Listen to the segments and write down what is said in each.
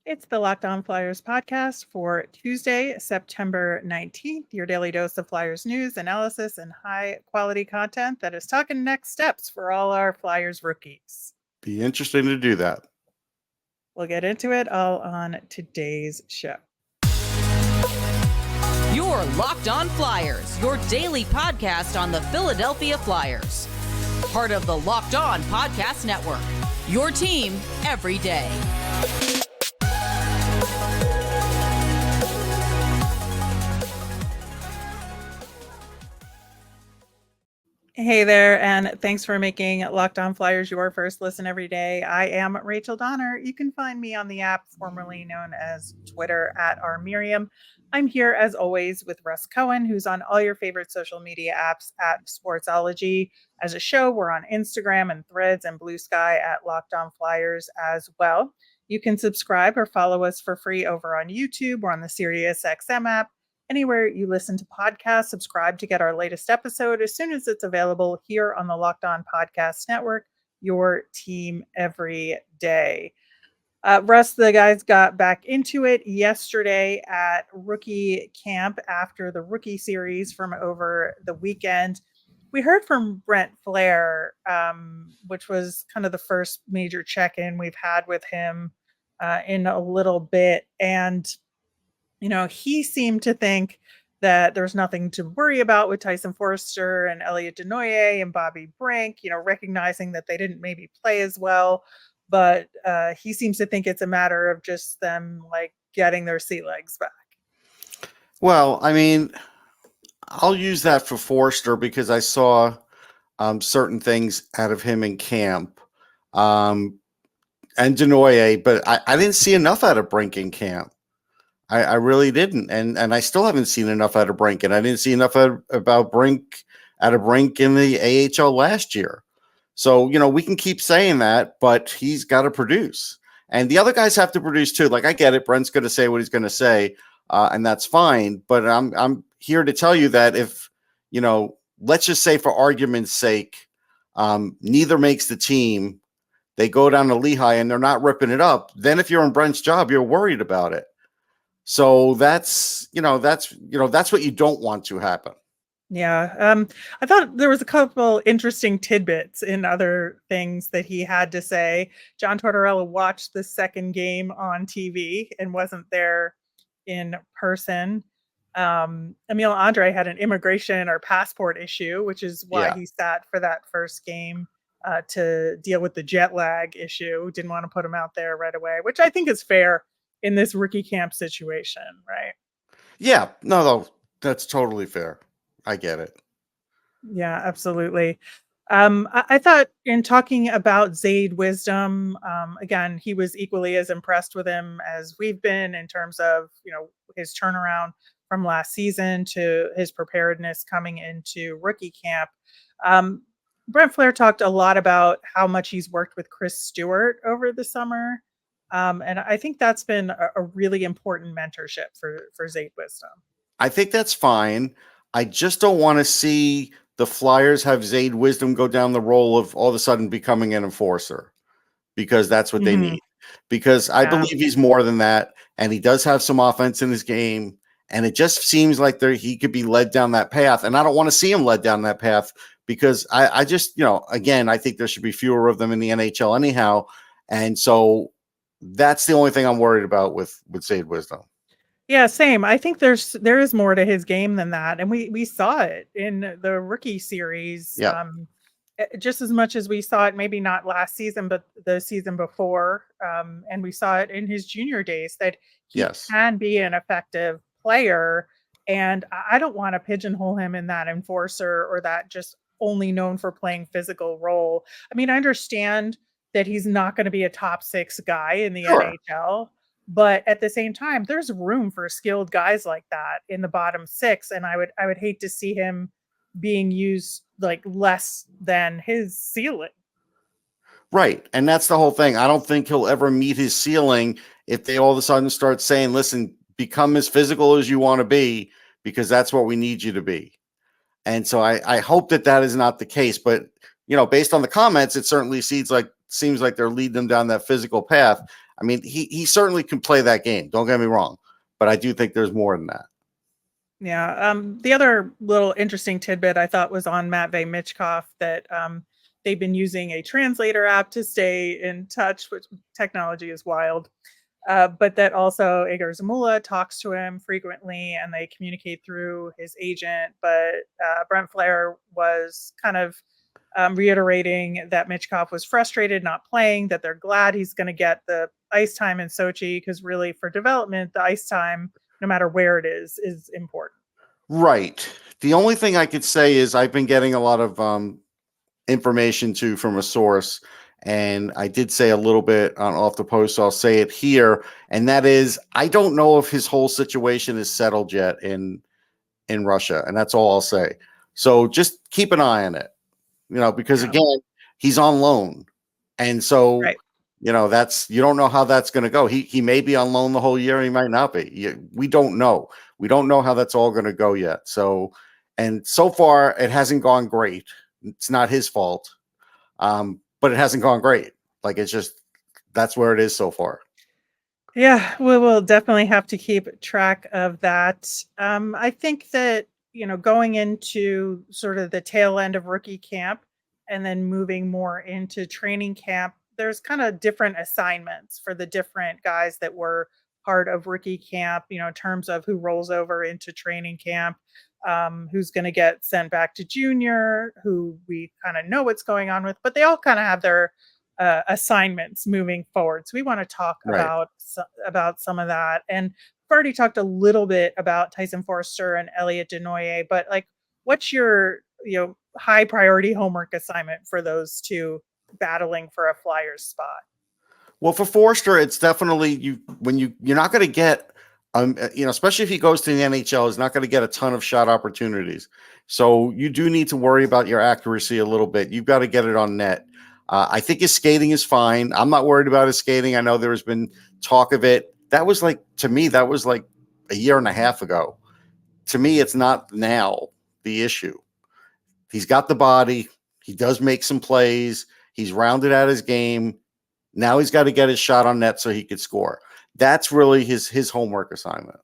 It's the Locked On Flyers podcast for Tuesday, September 19th, your daily dose of Flyers news, analysis, and high quality content that is talking next steps for all our Flyers rookies. Be interesting to do that. We'll get into it all on today's show. You're Locked On Flyers, your daily podcast on the Philadelphia Flyers. Part of the Locked On Podcast Network, your team every day. Hey there, and thanks for making Locked On Flyers your first listen every day. I am Rachel Donner. You can find me on the app formerly known as Twitter at @rmiriam. I'm here as always with Russ Cohen, who's on all your favorite social media apps at Sportsology. As a show, we're on Instagram and Threads and Blue Sky at Locked On Flyers as well. You can subscribe or follow us for free over on YouTube or on the SiriusXM app. Anywhere you listen to podcasts, subscribe to get our latest episode as soon as it's available here on the Locked On Podcast Network, your team every day. Russ, the guys got back into it yesterday at rookie camp after the rookie series from over the weekend. We heard from Brent Flair, which was kind of the first major check-in we've had with him in a little bit. And he seemed to think that there's nothing to worry about with Tyson Foerster and Elliot Desnoyers and Bobby Brink, recognizing that they didn't maybe play as well. But he seems to think it's a matter of just them getting their sea legs back. Well, I mean, I'll use that for Foerster because I saw certain things out of him in camp and Desnoyers, but I didn't see enough out of Brink in camp. I really didn't, and I still haven't seen enough out of Brink, and I didn't see enough out of Brink in the AHL last year. So, we can keep saying that, but he's got to produce. And the other guys have to produce too. I get it. Brent's going to say what he's going to say, and that's fine. But I'm here to tell you that if, let's just say for argument's sake, neither makes the team, they go down to Lehigh and they're not ripping it up, then if you're in Brent's job, you're worried about it. So that's what you don't want to happen. Yeah. I thought there was a couple interesting tidbits in other things that he had to say. John Tortorella watched the second game on TV and wasn't there in person. Emil Andrae had an immigration or passport issue, which is why he sat for that first game to deal with the jet lag issue. Didn't want to put him out there right away, which I think is fair in this rookie camp situation, right? Yeah, no, that's totally fair. I get it. Yeah, absolutely. I thought in talking about Zayde Wisdom, again, he was equally as impressed with him as we've been in terms of, his turnaround from last season to his preparedness coming into rookie camp. Brent Flair talked a lot about how much he's worked with Chris Stewart over the summer. And I think that's been a really important mentorship for Zayde Wisdom. I think that's fine. I just don't want to see the Flyers have Zayde Wisdom go down the role of all of a sudden becoming an enforcer, because that's what they need. Because I believe he's more than that, and he does have some offense in his game, and it just seems like he could be led down that path, and I don't want to see him led down that path because I just, again, I think there should be fewer of them in the NHL anyhow, and so that's the only thing I'm worried about with Zayde Wisdom. Yeah, same. I think there is more to his game than that. And we saw it in the rookie series just as much as we saw it, maybe not last season, but the season before. And we saw it in his junior days that he can be an effective player. And I don't want to pigeonhole him in that enforcer or that just only known for playing physical role. I mean, I understand that he's not going to be a top 6 guy in the NHL. But at the same time, there's room for skilled guys like that in the bottom 6. And I would hate to see him being used less than his ceiling. Right. And that's the whole thing. I don't think he'll ever meet his ceiling if they all of a sudden start saying, listen, become as physical as you want to be, because that's what we need you to be. And so I hope that is not the case. But, based on the comments, it certainly seems like they're leading them down that physical path. I mean, he certainly can play that game. Don't get me wrong, but I do think there's more than that. Yeah. The other little interesting tidbit I thought was on Matvey Michkov that they've been using a translator app to stay in touch, which technology is wild. But that also Igor Zamula talks to him frequently and they communicate through his agent. But Brent Flair was kind of reiterating that Michkov was frustrated not playing, that they're glad he's going to get the ice time in Sochi because really for development, the ice time, no matter where it is important. Right. The only thing I could say is I've been getting a lot of information too from a source, and I did say a little bit on off the post, so I'll say it here, and that is I don't know if his whole situation is settled yet in Russia, and that's all I'll say. So just keep an eye on it, because again, he's on loan, and so right. that's you don't know how that's going to go. He may be on loan the whole year, he might not be. We don't know. We don't know how that's all going to go yet. So, and so far it hasn't gone great. It's not his fault, but it hasn't gone great. Like it's just that's where it is so far. Yeah, we will definitely have to keep track of that. I think that, going into sort of the tail end of rookie camp and then moving more into training camp, there's kind of different assignments for the different guys that were part of rookie camp, in terms of who rolls over into training camp, who's going to get sent back to junior, who we kind of know what's going on with, but they all kind of have their assignments moving forward. So we want to talk Right. about some of that. And we've already talked a little bit about Tyson Foerster and Elliot Desnoyers, but like, what's your high priority homework assignment for those two battling for a Flyers spot? Well, for Forster, it's definitely you're not going to get, especially if he goes to the NHL, he's not going to get a ton of shot opportunities. So you do need to worry about your accuracy a little bit. You've got to get it on net. I think his skating is fine. I'm not worried about his skating. I know there has been talk of it. To me, that was like a year and a half ago. To me, it's not now the issue. He's got the body. He does make some plays. He's rounded out his game. Now he's got to get his shot on net so he could score. That's really his homework assignment.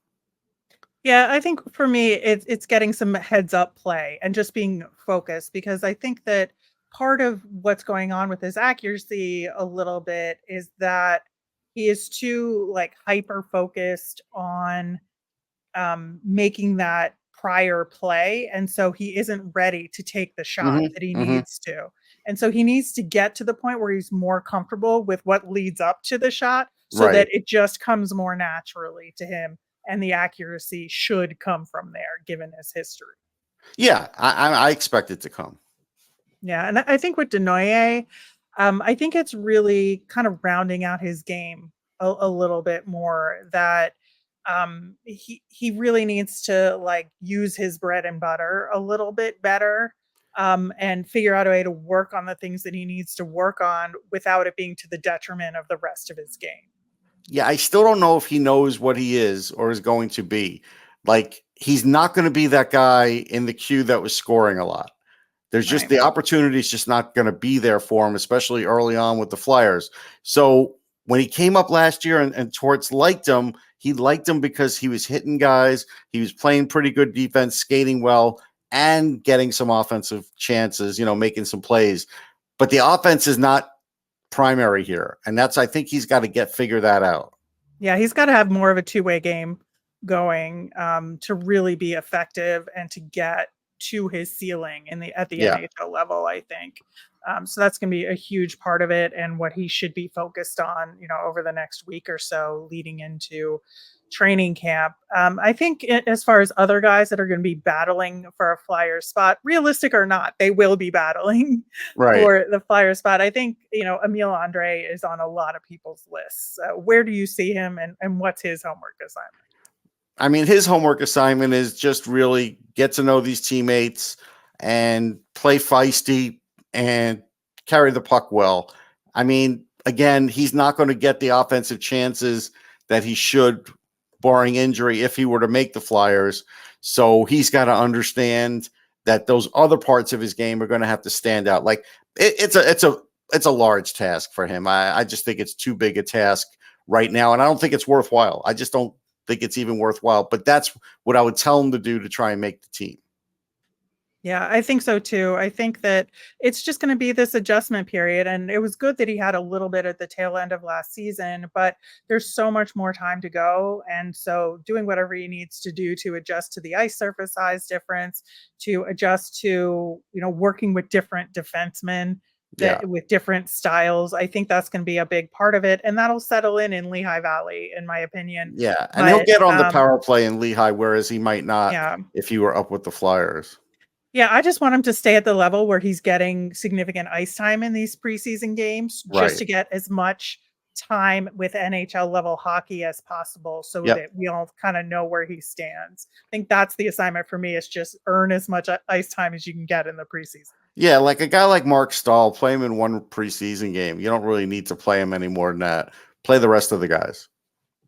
Yeah, I think for me, it's getting some heads up play and just being focused, because I think that part of what's going on with his accuracy a little bit is that he is too hyper focused on making that prior play. And so he isn't ready to take the shot that he needs to. And so he needs to get to the point where he's more comfortable with what leads up to the shot so that it just comes more naturally to him. And the accuracy should come from there, given his history. Yeah, I expect it to come. Yeah, and I think with Desnoyers, I think it's really kind of rounding out his game a little bit more, that he really needs to use his bread and butter a little bit better, and figure out a way to work on the things that he needs to work on without it being to the detriment of the rest of his game. Yeah, I still don't know if he knows what he is or is going to be. He's not going to be that guy in the queue that was scoring a lot. There's just the opportunity is just not going to be there for him, especially early on with the Flyers. So when he came up last year and Torts liked him, he liked him because he was hitting guys. He was playing pretty good defense, skating well, and getting some offensive chances, making some plays. But the offense is not primary here. And I think he's got to figure that out. Yeah, he's got to have more of a two-way game going to really be effective and to get to his ceiling at the NHL level, I think. So that's going to be a huge part of it, and what he should be focused on, over the next week or so leading into training camp. I think as far as other guys that are going to be battling for a Flyer spot, realistic or not, they will be battling for the Flyer spot. I think, Emil Andrae is on a lot of people's lists. Where do you see him, and what's his homework assignment? I mean, his homework assignment is just really get to know these teammates and play feisty and carry the puck well. I mean, again, he's not going to get the offensive chances that he should, barring injury, if he were to make the Flyers. So he's got to understand that those other parts of his game are going to have to stand out. It's a large task for him. I just think it's too big a task right now. And I don't think it's worthwhile. I just don't think it's even worthwhile. But that's what I would tell him to do to try and make the team. Yeah, I think so too. I think that it's just going to be this adjustment period. And it was good that he had a little bit at the tail end of last season, but there's so much more time to go. And so doing whatever he needs to do to adjust to the ice surface size difference, to adjust to, working with different defensemen with different styles. I think that's going to be a big part of it. And that'll settle in Lehigh Valley, in my opinion. Yeah. And he'll get on the power play in Lehigh, whereas he might not if he were up with the Flyers. Yeah, I just want him to stay at the level where he's getting significant ice time in these preseason games, just to get as much time with NHL level hockey as possible, so that we all kind of know where he stands. I think that's the assignment for me, is just earn as much ice time as you can get in the preseason. Yeah, like a guy like Mark Stahl, play him in one preseason game. You don't really need to play him any more than that. Play the rest of the guys.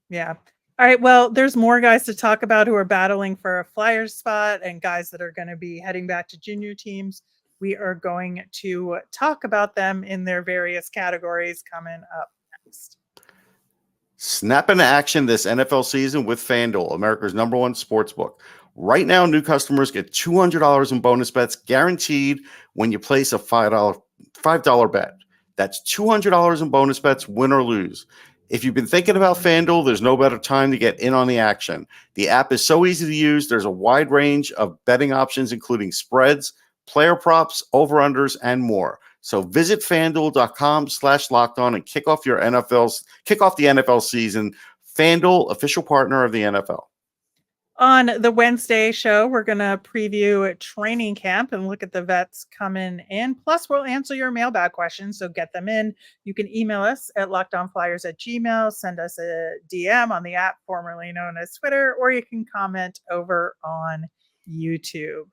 Yeah. All right, well, there's more guys to talk about who are battling for a Flyers spot and guys that are going to be heading back to junior teams. We are going to talk about them in their various categories coming up next. Snap into action this NFL season with FanDuel, America's #1 sportsbook. Right now, new customers get $200 in bonus bets guaranteed when you place a $5 bet. That's $200 in bonus bets, win or lose. If you've been thinking about FanDuel, there's no better time to get in on the action. The app is so easy to use. There's a wide range of betting options, including spreads, player props, over-unders, and more. So visit FanDuel.com/lockedon and kick off the NFL season. FanDuel, official partner of the NFL. On the Wednesday show, we're going to preview training camp and look at the vets coming in. Plus, we'll answer your mailbag questions, so get them in. You can email us at lockedonflyers@gmail.com, send us a DM on the app formerly known as Twitter, or you can comment over on YouTube.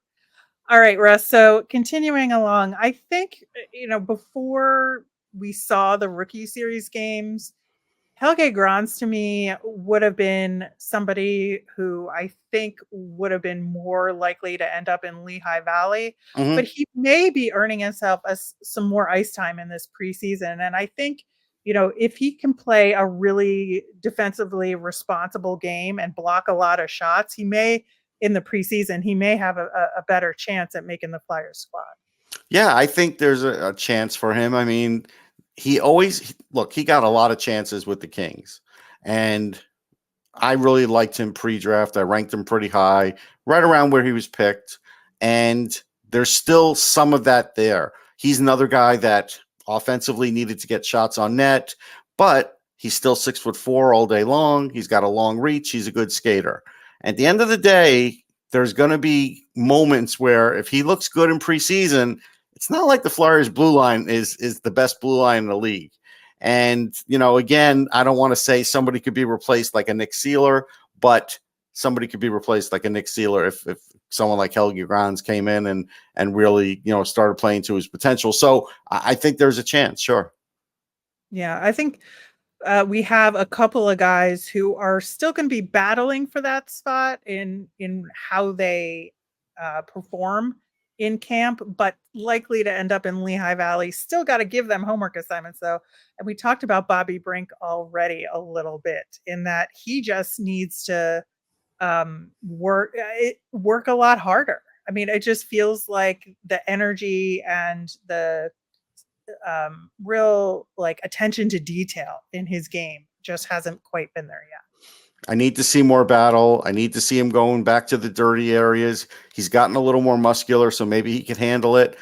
All right, Russ. So continuing along, I think, before we saw the rookie series games, Helge Grans to me would have been somebody who I think would have been more likely to end up in Lehigh Valley, but he may be earning himself some more ice time in this preseason. And I think, if he can play a really defensively responsible game and block a lot of shots, he may have a better chance at making the Flyers squad. Yeah, I think there's a chance for him. I mean, he got a lot of chances with the Kings, and I really liked him pre-draft. I ranked him pretty high, right around where he was picked, and there's still some of that there. He's another guy that offensively needed to get shots on net, but he's still 6'4" all day long. He's got a long reach. He's a good skater. At the end of the day, there's going to be moments where if he looks good in preseason, it's not like the Flyers blue line is the best blue line in the league. And, again, I don't want to say somebody could be replaced like a Nick Seeler, but somebody could be replaced like a Nick Seeler if someone like Helge Grans came in and really, started playing to his potential. So I think there's a chance. Sure. Yeah, I think we have a couple of guys who are still going to be battling for that spot in how they perform in camp, but likely to end up in Lehigh Valley. Still got to give them homework assignments, though. And we talked about Bobby Brink already a little bit, in that he just needs to work a lot harder. I mean, it just feels like the energy and the real attention to detail in his game just hasn't quite been there yet. I need to see more battle. I need to see him going back to the dirty areas. He's gotten a little more muscular, so maybe he can handle it.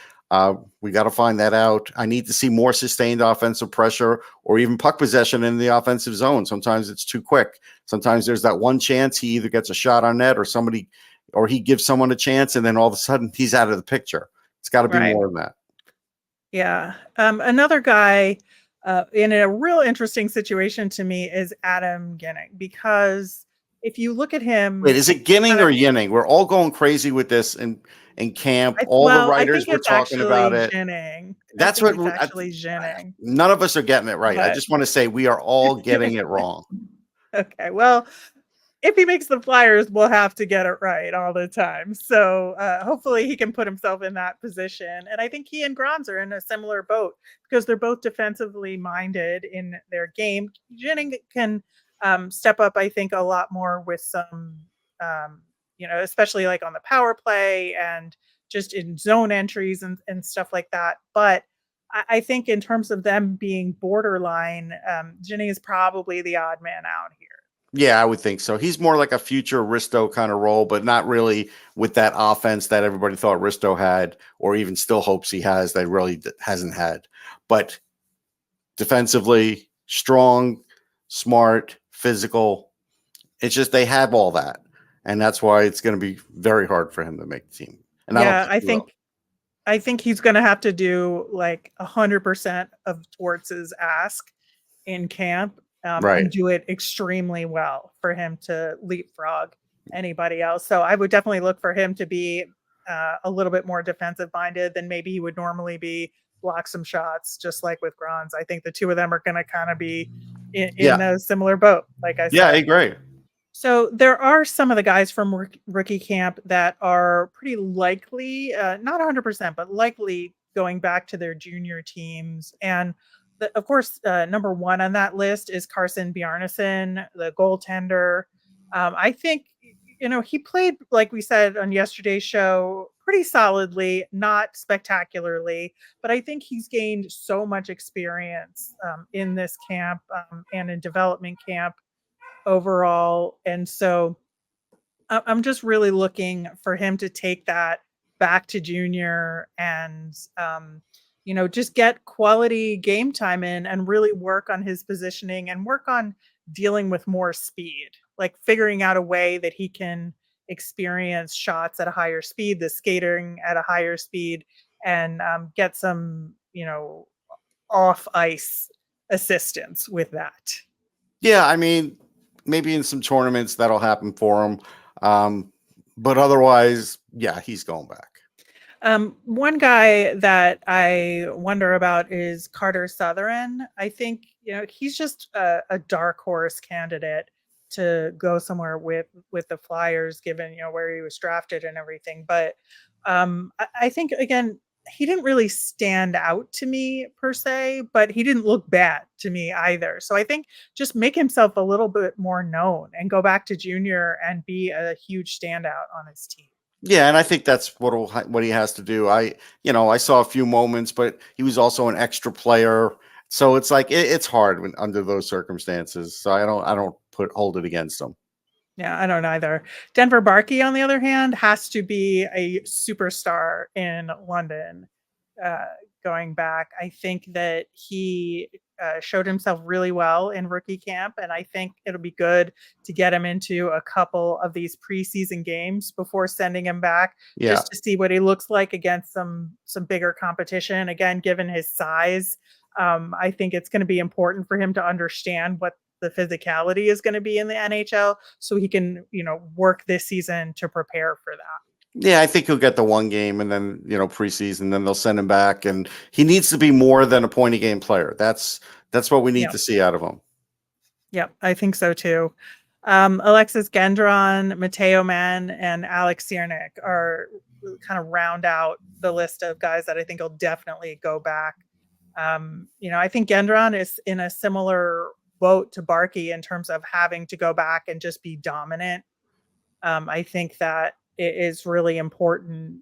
We got to find that out. I need to see more sustained offensive pressure or even puck possession in the offensive zone. Sometimes it's too quick. Sometimes there's that one chance he either gets a shot on net or he gives someone a chance, and then all of a sudden he's out of the picture. It's got to be more than that. Yeah. Another guy in a real interesting situation to me is Adam Ginning, because if you look at him. Wait, is it Ginning or Yinning? We're all going crazy with this in camp. All the writers were talking about it. Ginning. That's what actually Ginning. None of us are getting it right. I just want to say we are all getting it wrong. Okay. Well, if he makes the Flyers, we'll have to get it right all the time. So hopefully he can put himself in that position. And I think he and Grons are in a similar boat because they're both defensively minded in their game. Jennings can step up, I think, a lot more with some, especially like on the power play and just in zone entries and stuff like that. But I think in terms of them being borderline, Jennings is probably the odd man out here. Yeah, I would think so. He's more like a future Risto kind of role, but not really with that offense that everybody thought Risto had, or even still hopes he has, that really hasn't had. But defensively, strong, smart, physical. It's just they have all that. And that's why it's going to be very hard for him to make the team. And I think he's going to have to do like 100% of Torts' ask in camp. Right. And do it extremely well for him to leapfrog anybody else. So I would definitely look for him to be a little bit more defensive minded than maybe he would normally be, block some shots, just like with Grons. I think the two of them are going to kind of be in a similar boat, like I said. Yeah, I agree. So there are some of the guys from rookie camp that are pretty likely, not 100%, but likely going back to their junior teams. And of course, number one on that list is Carson Bjarnason, the goaltender. I think, he played, like we said on yesterday's show, pretty solidly, not spectacularly, but I think he's gained so much experience in this camp and in development camp overall. And so I'm just really looking for him to take that back to junior and, just get quality game time in and really work on his positioning and work on dealing with more speed, like figuring out a way that he can experience shots at a higher speed, the skating at a higher speed, and get some, off ice assistance with that. Yeah, I mean, maybe in some tournaments that'll happen for him. But otherwise, yeah, he's going back. One guy that I wonder about is Carter Sotheran. I think, he's just a dark horse candidate to go somewhere with the Flyers, given, where he was drafted and everything. But I think, again, he didn't really stand out to me per se, but he didn't look bad to me either. So I think just make himself a little bit more known and go back to junior and be a huge standout on his team. Yeah, and I think that's what he has to do. I saw a few moments, but he was also an extra player, so it's like it's hard under those circumstances. So I don't hold it against him. Yeah, I don't either. Denver Barkey, on the other hand, has to be a superstar in London. Going back, I think that he showed himself really well in rookie camp, and I think it'll be good to get him into a couple of these preseason games before sending him back, just to see what he looks like against some bigger competition. Again, given his size, I think it's going to be important for him to understand what the physicality is going to be in the NHL, so he can, work this season to prepare for that. Yeah, I think he'll get the one game and then, preseason, then they'll send him back, and he needs to be more than a point a game player. That's what we need to see out of him. Yep, I think so too. Alexis Gendron, Matteo Mann, and Alex Ciernik are kind of round out the list of guys that I think will definitely go back. I think Gendron is in a similar boat to Barkey in terms of having to go back and just be dominant. I think that it is really important,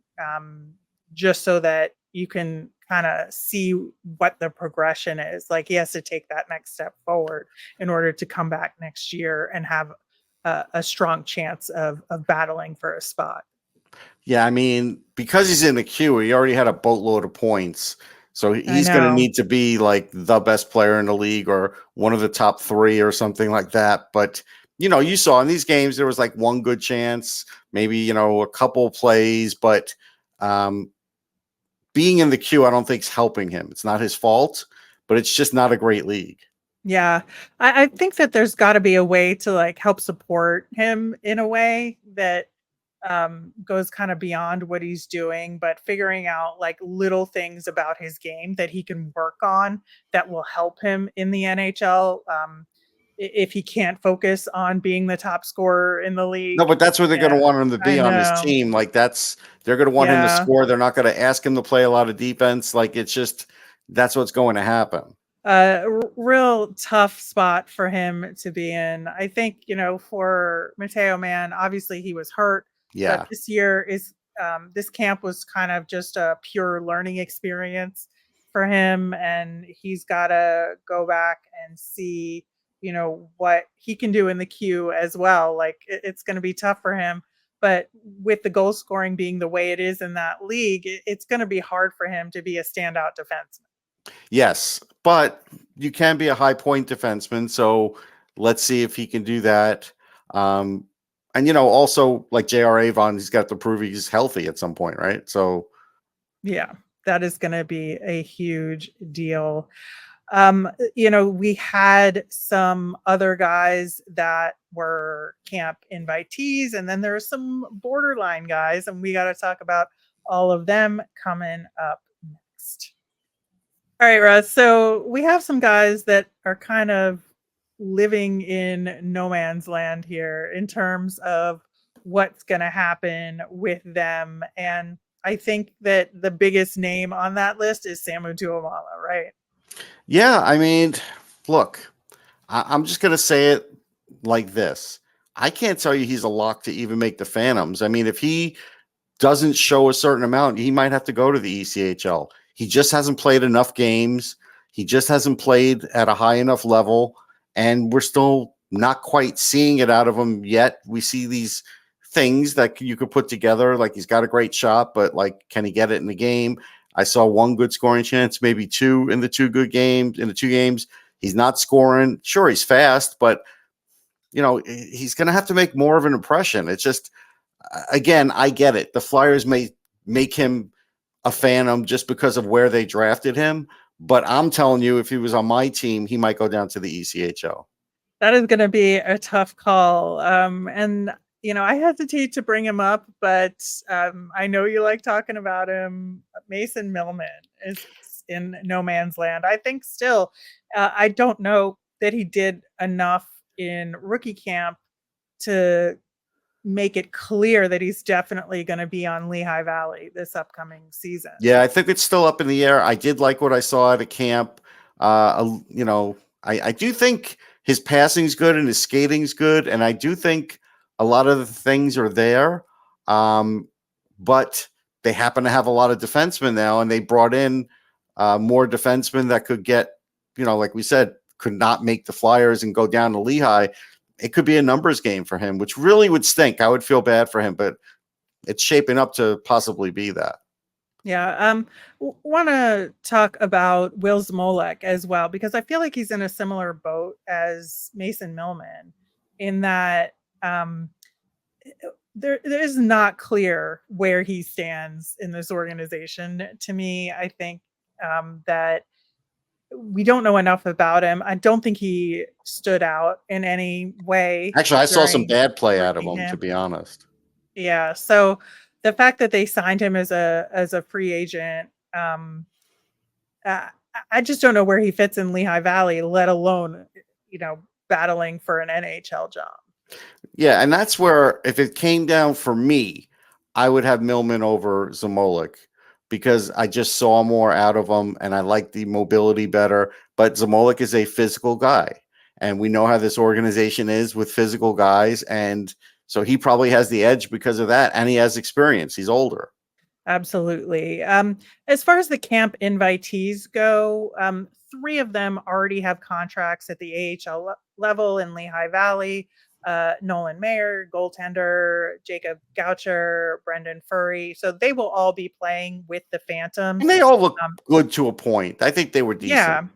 just so that you can kind of see what the progression is. Like, he has to take that next step forward in order to come back next year and have a strong chance of battling for a spot. Yeah, I mean, because he's in the queue, he already had a boatload of points. So he's going to need to be like the best player in the league or one of the top three or something like that. But, you saw in these games, there was like one good chance, maybe, a couple plays, but being in the queue, I don't think is helping him. It's not his fault, but it's just not a great league. Yeah, I think that there's got to be a way to like help support him in a way that goes kind of beyond what he's doing, but figuring out like little things about his game that he can work on that will help him in the NHL if he can't focus on being the top scorer in the league. No, but that's what they're going to Yeah, want him to be I on his know. team. Like they're going to want him to Yeah. score. They're not going to ask him to play a lot of defense. Like that's what's going to happen. Real tough spot for him to be in. I think, for Mateo Man, obviously he was hurt, Yeah. but this year this camp was kind of just a pure learning experience for him. And he's got to go back and see, what he can do in the queue as well. Like it's going to be tough for him, but with the goal scoring being the way it is in that league, it's going to be hard for him to be a standout defenseman. Yes, but you can be a high point defenseman. So let's see if he can do that. And also like J.R. Avon, he's got to prove he's healthy at some point, right? So yeah, that is going to be a huge deal. We had some other guys that were camp invitees, and then there are some borderline guys, and we got to talk about all of them coming up next. All right, Russ. So we have some guys that are kind of living in no man's land here in terms of what's going to happen with them. And I think that the biggest name on that list is Samu Tuamala, right? yeah, I mean, look, I'm just going to say it like this. I can't tell you he's a lock to even make the Phantoms. I mean, if he doesn't show a certain amount, he might have to go to the ECHL. He just hasn't played enough games. He just hasn't played at a high enough level, and we're still not quite seeing it out of him yet. We see these things that you could put together, like he's got a great shot, but like, can he get it in the game? I saw one good scoring chance, maybe two in the two games. He's not scoring. Sure, he's fast, but he's going to have to make more of an impression. It's just, again, I get it. The Flyers may make him a Phantom just because of where they drafted him. But I'm telling you, if he was on my team, he might go down to the ECHL. That is going to be a tough call. And I hesitate to bring him up, but I know you like talking about him. Mason Millman is in no man's land. I think still, I don't know that he did enough in rookie camp to make it clear that he's definitely going to be on Lehigh Valley this upcoming season. Yeah, I think it's still up in the air. I did like what I saw at a camp. I do think his passing's good and his skating's good, and I do think a lot of the things are there. But they happen to have a lot of defensemen now, and they brought in more defensemen that could get, like we said, could not make the Flyers and go down to Lehigh. It could be a numbers game for him, which really would stink. I would feel bad for him, but it's shaping up to possibly be that. Yeah. Want to talk about Will Zmolek as well, because I feel like he's in a similar boat as Mason Millman in that there is not clear where he stands in this organization. To me, I think that we don't know enough about him. I don't think he stood out in any way. Actually, I saw some bad play out of him, to be honest. Yeah. So the fact that they signed him as a free agent, I just don't know where he fits in Lehigh Valley, let alone, battling for an NHL job. Yeah, and that's where, if it came down for me, I would have Millman over Zmolek, because I just saw more out of him and I like the mobility better. But Zmolek is a physical guy, and we know how this organization is with physical guys. And so he probably has the edge because of that. And he has experience. He's older. Absolutely. As far as the camp invitees go, 3 of them already have contracts at the AHL level in Lehigh Valley. Nolan Mayer, goaltender, Jacob Goucher, Brendan Furry. So they will all be playing with the Phantoms. And they all look good to a point. I think they were decent.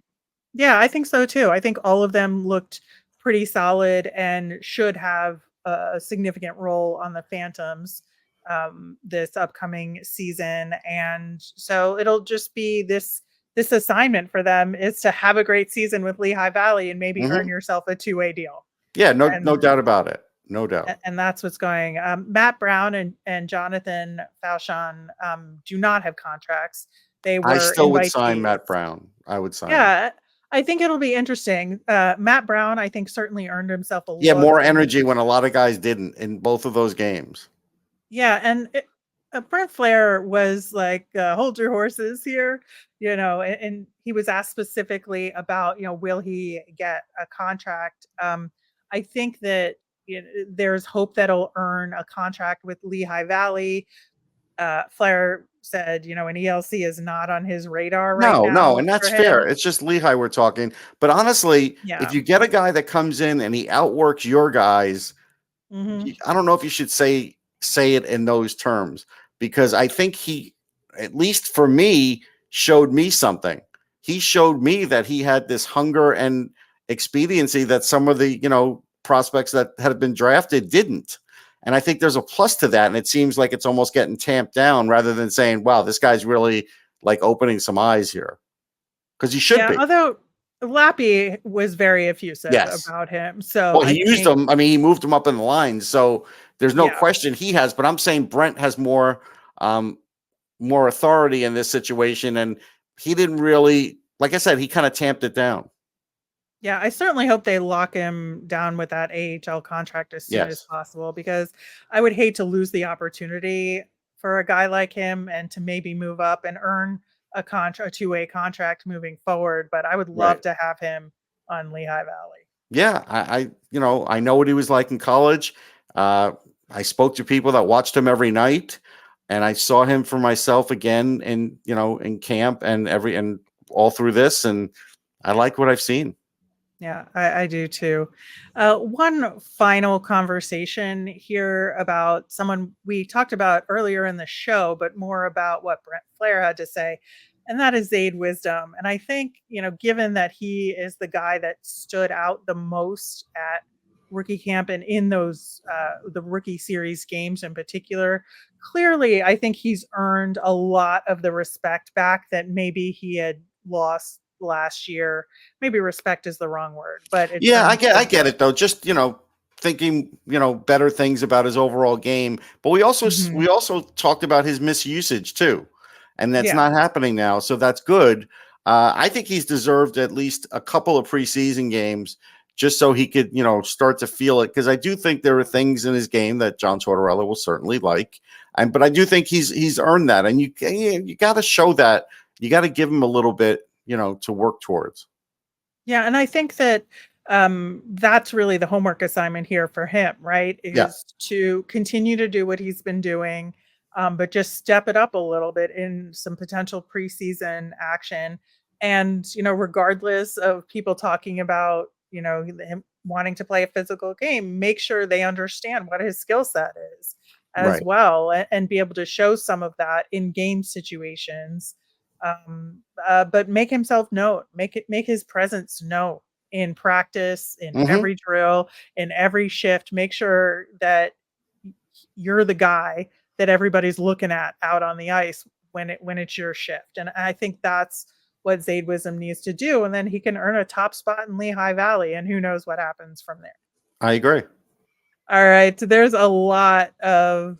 Yeah, I think so too. I think all of them looked pretty solid and should have a significant role on the Phantoms this upcoming season. And so it'll just be this assignment for them is to have a great season with Lehigh Valley and maybe earn yourself a 2-way deal. Yeah, no doubt about it. No doubt. And that's what's going. Matt Brown and Jonathan Fauchon do not have contracts. They were I still would invitees. sign Matt Brown. I would sign him. Yeah, I think it'll be interesting. Matt Brown, I think, certainly earned himself a Yeah, look. more energy when a lot of guys didn't in both of those games. Yeah, and Brent Flair was like, "Hold your horses here," and he was asked specifically about, will he get a contract? I think that there's hope that he'll earn a contract with Lehigh Valley. Flair said, an ELC is not on his radar right No, now and that's for fair. him. It's just Lehigh we're talking. But honestly, if Yeah. you get a guy that comes in and he outworks your guys, Hmm. I don't know if you should say it in those terms, because I think he, at least for me, showed me something. He showed me that he had this hunger and expediency that some of the prospects that had been drafted didn't. And I think there's a plus to that. And it seems like it's almost getting tamped down rather than saying, wow, this guy's really like opening some eyes here, because he should Yeah, be. although Lappy was very effusive Yes. about him. So Well, I he used think, them. I mean, he moved them up in the line, so there's no yeah. question he has. But I'm saying Brent has um, more authority in this situation, and he didn't really, like I said, he kind of tamped it down. Yeah, I certainly hope they lock him down with that AHL contract as soon as Yes, possible, because I would hate to lose the opportunity for a guy like him and to maybe move up and earn a two-way contract moving forward. But I would love right. to have him on Lehigh Valley. Yeah, I know what he was like in college. I spoke to people that watched him every night, and I saw him for myself again in camp and all through this, and I like what I've seen. Yeah, I do too. One final conversation here about someone we talked about earlier in the show, but more about what Brent Flair had to say, and that is Zayd Wisdom. And I think, given that he is the guy that stood out the most at rookie camp and in those the rookie series games in particular, clearly I think he's earned a lot of the respect back that maybe he had lost last year. Maybe respect is the wrong word, but it's Yeah, earned I some. get it though. Just thinking better things about his overall game. But Mhm. we also talked about his misusage too, and that's Yeah. not happening now. So that's good. I think he's deserved at least a couple of preseason games just so he could start to feel it. Because I do think there are things in his game that John Tortorella will certainly like, but I do think he's earned that, and you got to show that. You got to give him a little bit to work towards. Yeah, and I think that that's really the homework assignment here for him, right? Yeah, Is to continue to do what he's been doing, but just step it up a little bit in some potential preseason action. And regardless of people talking about him wanting to play a physical game, make sure they understand what his skill set is as right. well, and be able to show some of that in game situations, but make himself known, make his presence known in practice, in Hmm. every drill, in every shift. Make sure that you're the guy that everybody's looking at out on the ice when it's your shift. And I think that's what Zayd Wisdom needs to do, and then he can earn a top spot in Lehigh Valley, and who knows what happens from there. I agree. All right. So there's a lot of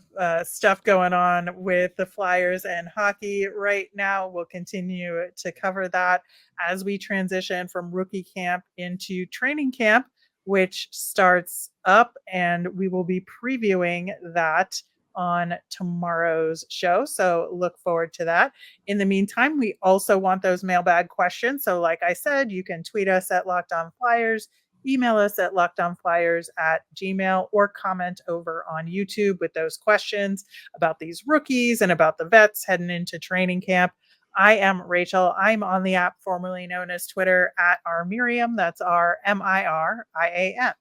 stuff going on with the Flyers and hockey right now. We'll continue to cover that as we transition from rookie camp into training camp, which starts up, and we will be previewing that on tomorrow's show. So look forward to that. In the meantime, we also want those mailbag questions. So, like I said, you can tweet us at Locked On Flyers, email us at lockedonflyers@gmail, or comment over on YouTube with those questions about these rookies and about the vets heading into training camp. I am Rachel. I'm on the app formerly known as Twitter at rmiriam. That's RMIRIAM.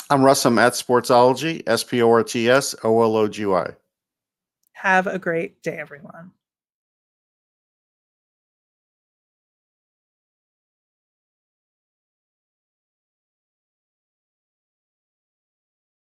I'm Russ. I'm at Sportsology, SPORTSOLOGY. Have a great day, everyone.